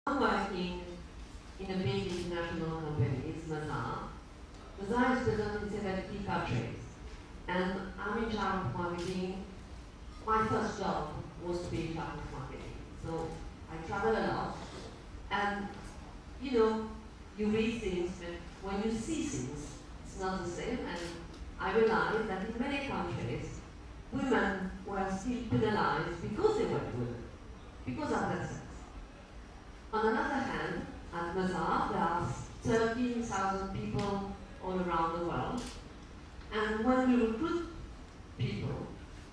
I'm working in a big international company, it's Mazaars. Mazaars is present in 70 countries, and I'm in charge of marketing. My first job was to be in charge of marketing, so I travel a lot, and you know, you read things, but when you see things, it's not the same, and I realized that in many countries, women were still penalized because they were women, because of their sex. On the other hand, at Mazaars, there are 13,000 people all around the world, and when we recruit people,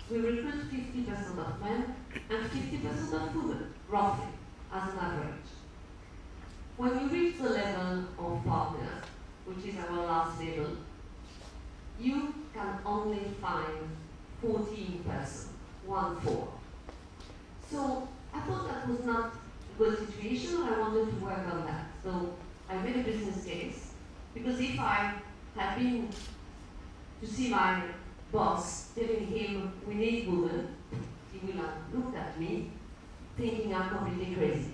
we recruit 50% of men and 50% of women, roughly, as an average. When you reach the level of partners, which is our last level, you can only find 14%, 1-4. So I thought that was not a good situation, I wanted to work on that. So I made a business case, because if I had been to see my boss telling him we need women, he will have looked at me thinking I'm completely crazy.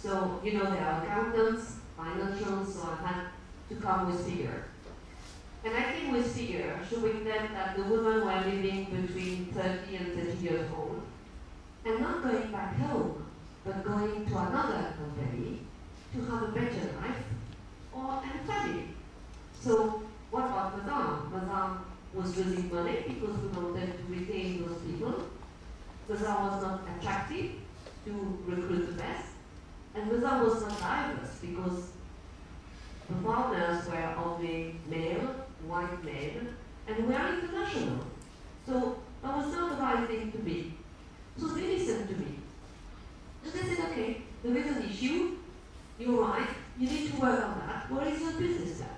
So, you know, there are accountants, financials, so I had to come with figures. And I came with figures showing them that the women were living between 30 and 30 years old, and not going back home, but going to another company to have a better life and family. So what about Mazaars? Mazaars was losing money because we wanted to retain those people. Mazaars was not attractive to recruit the best. And Mazaars was not diverse because the partners were only male, white male, and we are international. So that was not the right thing to be. So they listened to me. And they said, okay, there is an issue, you're right, you need to work on that. What is your business plan?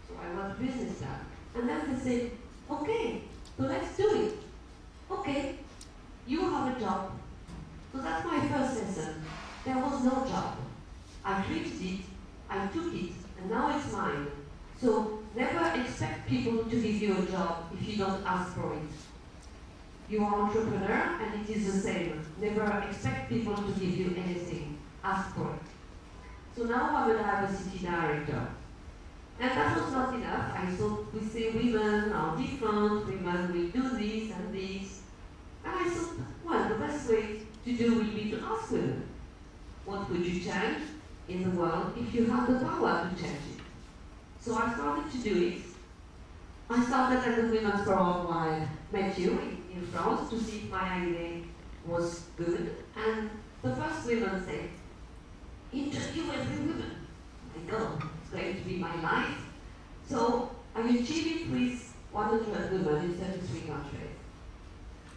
So I wrote a business plan. And then they said, okay, so let's do it. Okay, you have a job. So that's my first lesson. There was no job. I created it, I took it, and now it's mine. So never expect people to give you a job if you don't ask for it. You are an entrepreneur, and it is the same. Never expect people to give you anything. Ask for it. So now I'm a diversity director. And that was not enough. I thought we say women are different, women will do this and this. And I thought, well, the best way to do will be to ask women. What would you change in the world if you had the power to change it? So I started to do it. I started at the Women's Forum when I met you in France to see if my idea was good. And the first women said, interview every woman. I go, it's going to be my life. So I achieved it with 100 women in 33 countries.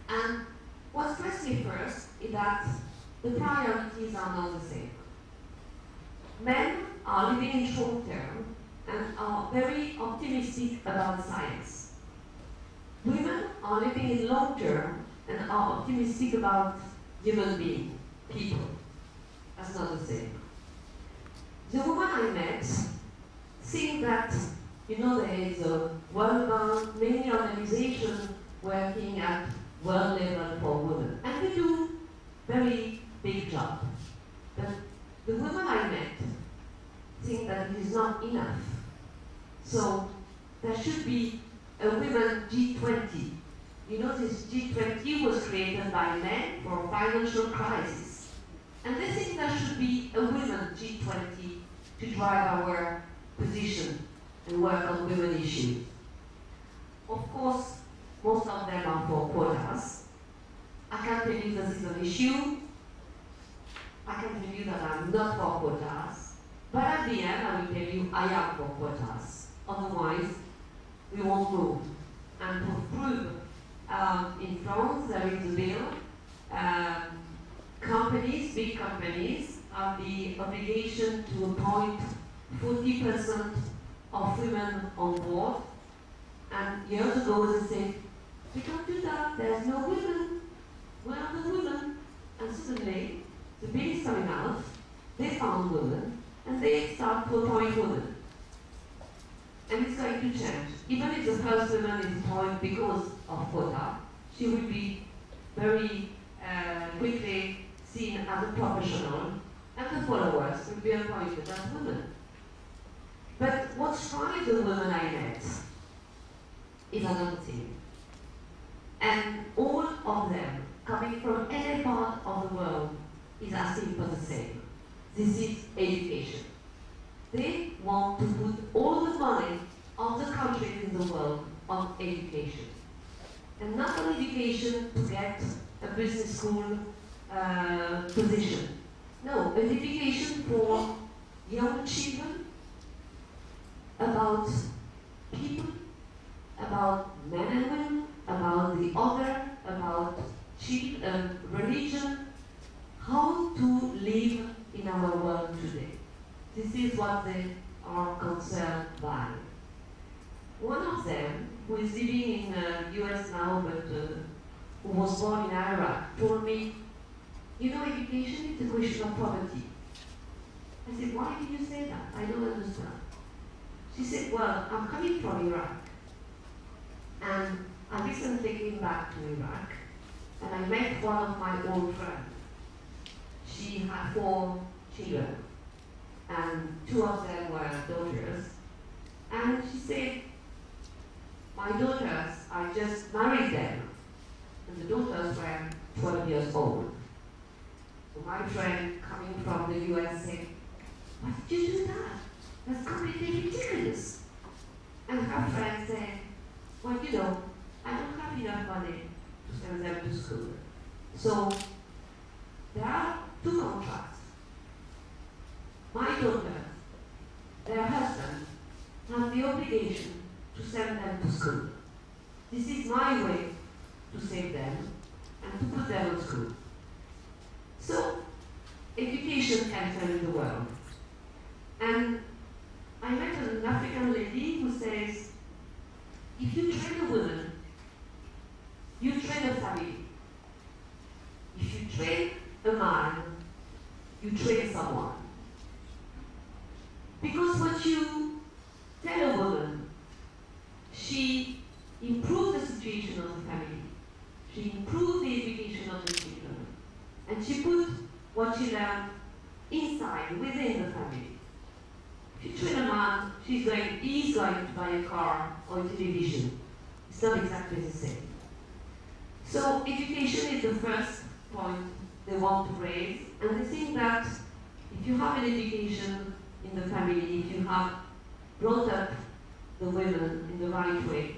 And what stressed me first is that the priorities are not the same. Men are living in short term and are very optimistic about science. Women are living in long term and are optimistic about human beings, people. That's not the same. The woman I met think that, you know, there is a World Bank, many organizations working at world level for women, and they do very big job. But the women I met think that it is not enough. So there should be a women G20. You know, this G20 was created by men for financial crisis. And they think there should be a women G20 to drive our position and work on women issues. Of course, most of them are for quotas. I can tell you this is an issue. I can tell you that I'm not for quotas. But at the end, I will tell you I am for quotas. Otherwise, we won't move. And to prove, in France, there is a bill. Companies, big companies, have the obligation to appoint 40% of women on board. And years ago, they said, we can't do that, there's no women. Where are the women? And suddenly, the bill is coming out, they found women, and they start to appoint women. And it's going to change. Even if the first woman is appointed because of quota, she will be very quickly seen as a professional and the followers will be appointed as women. But what strikes the women I met is another thing. And all of them, coming from any part of the world, is asking for the same. This is education. They want to put all the money of the countries in the world on education. And not on education to get a business school position. No, an education for young children about people, about men and women, about the other, about religion, how to live in our world today. This is what they are concerned by. One of them, who is living in the US now, but who was born in Iraq, told me, you know, education is a question of poverty. I said, why did you say that? I don't understand. She said, well, I'm coming from Iraq, and I recently came back to Iraq, and I met one of my old friends. She had 4 children, and 2 of them were daughters. And she said, my daughters, I just married them, and the daughters were 12 years old. So my friend coming from the US said, why did you do that? That's completely ridiculous. And her friend said, well, you know, I don't have enough money to send them to school. So there are 2 contracts. My daughters, their husbands, have the obligation to send them to school. This is my way to save them and to put them in school. So, education can turn the world. And I met an African lady who says, if you train a woman, you train a family. If you train a man, you train someone. Because what you tell a woman, she improves the situation of the family. She improves the education of the children. And she puts what she learned inside, within the family. If you train a man, he's going to buy a car or a television. It's not exactly the same. So education is the first point they want to raise, and they think that if you have an education in the family, if you have brought up the women in the right way,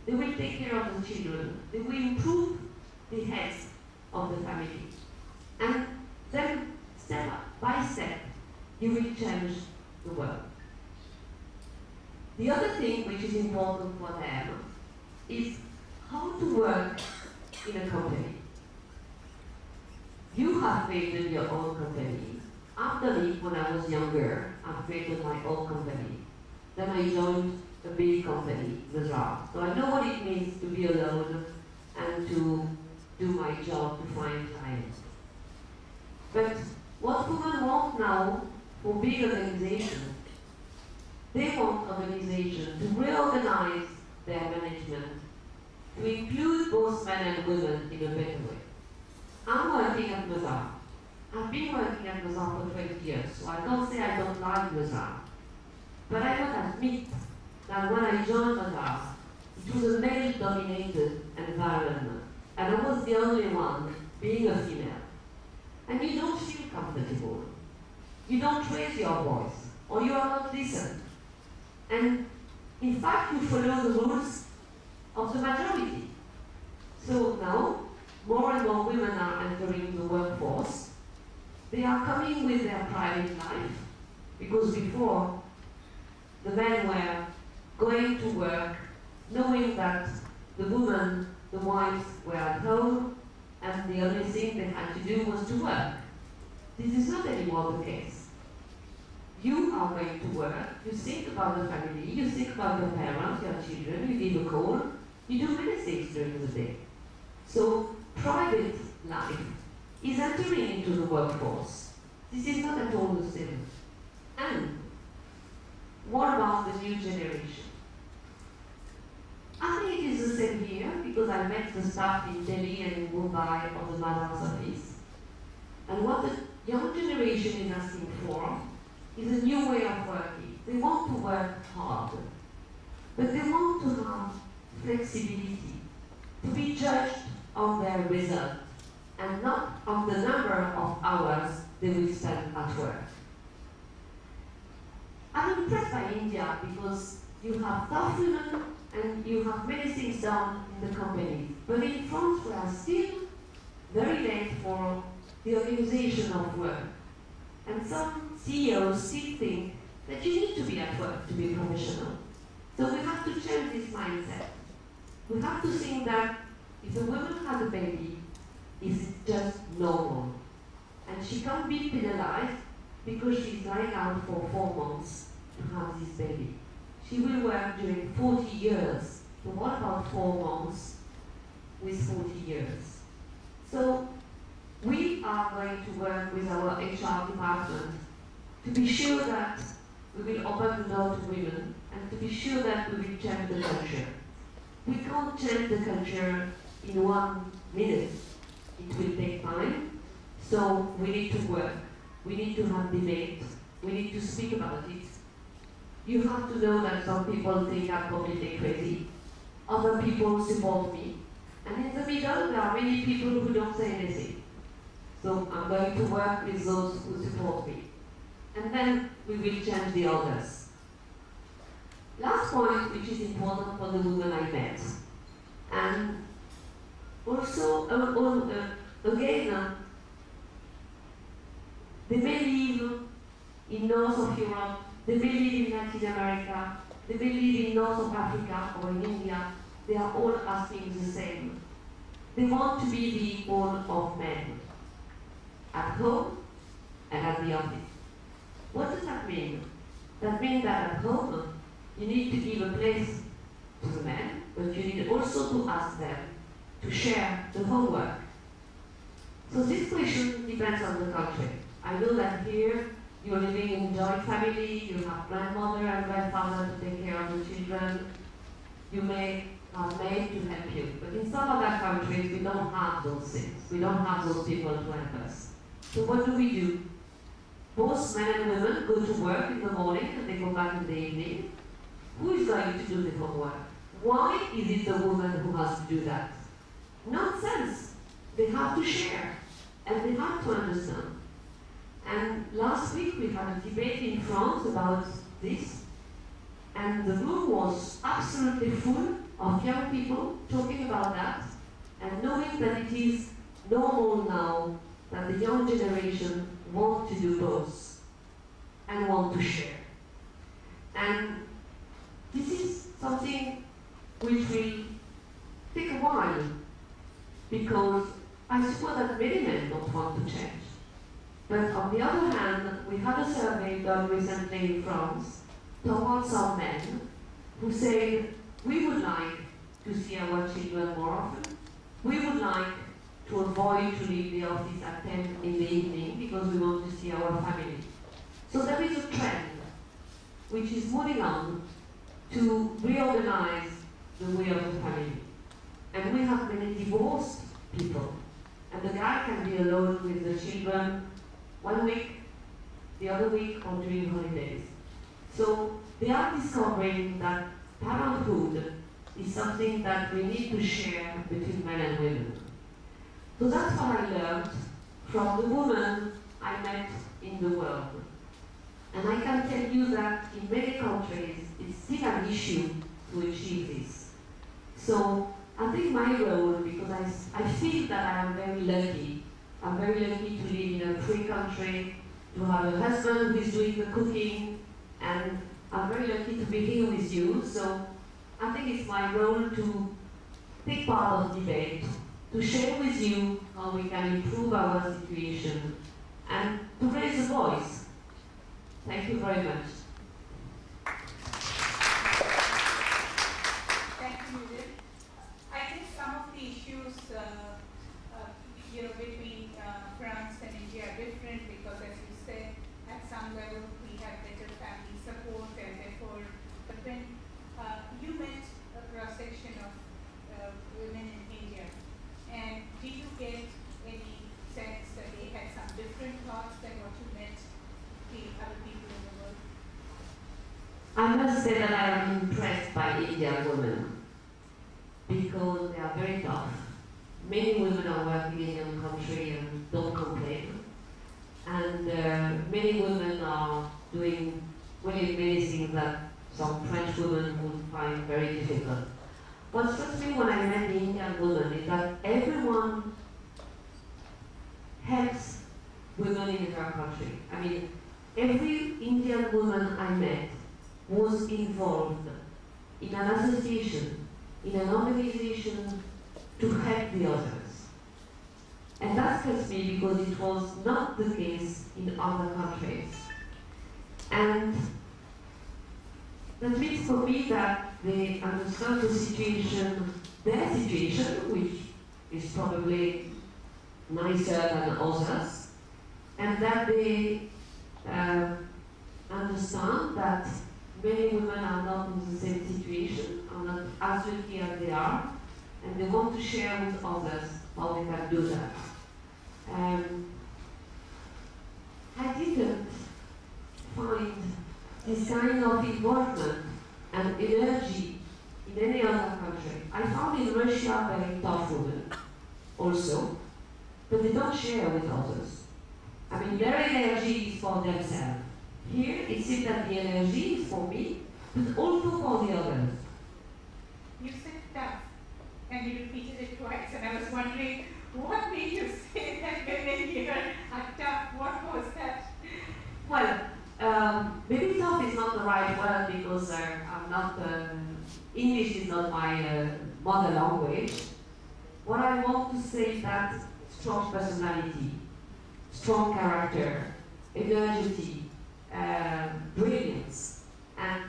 they will take care of the children, they will improve the health of the family. And then, step by step, you will change the world. The other thing which is important for them is how to work in a company. You have created your own company. After me, when I was younger, I created my own company. Then I joined a big company, Mazaars. So I know what it means to be alone and to do my job to find clients. But what women want now for big organizations, they want organizations to reorganize their management to include both men and women in a better way. I'm working at Mazaars. I've been working at Mazaars for 20 years, so I don't say I don't like Mazaars. But I must admit that when I joined Mazaars, it was a male-dominated environment, and I was the only one being a female. And you don't feel comfortable. You don't raise your voice, or you are not listened. And in fact, you follow the rules of the majority. So now, more and more women are entering the workforce. They are coming with their private life, because before, the men were going to work knowing that the women, the wives, were at home, and the only thing they had to do was to work. This is not anymore the case. You are going to work, you think about the family, you think about your parents, your children, you give a call, you do many things during the day. So private life is entering into the workforce. This is not at all the same. And what about the new generation? I think it is the same here, because I met the staff in Delhi and in Mumbai of the Mazaars office. And what the young generation is asking for is a new way of working. They want to work hard, but they want to have flexibility, to be judged on their result and not on the number of hours they will spend at work. I'm impressed by India because you have tough women and you have many things done in the company. But in France, we are still very late for the organization of work. And some CEOs still think that you need to be at work to be professional. So we have to change this mindset. We have to think that if a woman has a baby, it's just normal. And she can't be penalized because she's lying out for 4 months to have this baby. She will work during 40 years. So what about 4 months with 40 years? So we are going to work with our HR department to be sure that we will open the door to women and to be sure that we will change the culture. We can't change the culture in 1 minute. It will take time. So we need to work. We need to have debate. We need to speak about it. You have to know that some people think I'm completely crazy. Other people support me. And in the middle, there are many people who don't say anything. So I'm going to work with those who support me. And then we will change the others. Last point, which is important for the women I met. And also, again, they may live in north of Europe, they may live in Latin America, they may live in north of Africa or in India. They are all asking the same. They want to be the equal of men, at home and at the office. What does that mean? That means that at home, you need to give a place to the men, but you need also to ask them to share the homework. So this question depends on the country. I know that here you're living in joint family, you have grandmother and grandfather to take care of the children. You may have maid to help you. But in some other countries, we don't have those things. We don't have those people to help us. So what do? Both men and women go to work in the morning and they go back in the evening. Who is going to do the homework? Why is it the woman who has to do that? Nonsense. They have to share and they have to understand. And last week we had a debate in France about this, and the room was absolutely full of young people talking about that, and knowing that it is normal now that the young generation want to do both and want to share. And this is something which will take a while, because I suppose that many men don't want to change. But on the other hand, we had a survey done recently in France towards some men who said, we would like to see our children more often. We would like to avoid to leave the office at 10 in the evening because we want to see our family. So there is a trend which is moving on to reorganize the way of the family. And we have many divorced people. And the guy can be alone with the children 1 week, the other week, or during holidays. So they are discovering that parenthood is something that we need to share between men and women. So that's what I learned from the women I met in the world. And I can tell you that in many countries, it's still an issue to achieve this. So I think my role, because I feel that I am very lucky. I'm very lucky to live in a free country, to have a husband who is doing the cooking, and I'm very lucky to be here with you. So I think it's my role to take part of the debate, to share with you how we can improve our situation, and to raise a voice. Thank you very much. Thank you, Muriel. I think some of the issues between France and India are different because, as you said, at some level we have better family support, and therefore, but when you met a cross-section of women in India, and did you get any sense that they had some different thoughts must say that I am impressed by Indian women because they are very tough. Many women are working in your country and don't complain. And many women are doing really many things that some French women would find very difficult. What struck me when I met the Indian woman is that everyone helps women in her country. I mean, every Indian woman I met was involved in an association, in an organization to help the others. And that struck me because it was not the case in other countries. And that means for me that they understand the situation, their situation, which is probably nicer than others, and that they understand that many women are not in the same situation, are not as lucky as they are, and they want to share with others how they can do that. I didn't find this kind of involvement and energy in any other country. I found in Russia very tough women also, but they don't share with others. I mean, their energy is for themselves. Here, it seems that the energy is for me, but also for the others. You said tough, and you repeated it twice, and I was wondering, what made you say that women here are tough? What was that? Well, maybe tough is not the right word because I'm not, English is not my mother language. What I want to say is that strong personality, strong character, energy, brilliance, and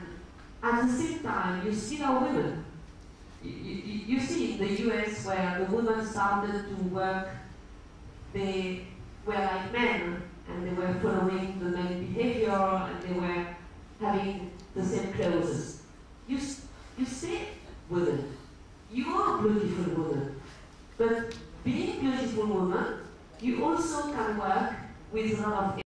at the same time, you still are women. You see in the US where the women started to work, they were like men, and they were following the men's behavior, and they were having the same clothes. You say women. You are a beautiful woman. But being a beautiful woman, you also can work with a lot of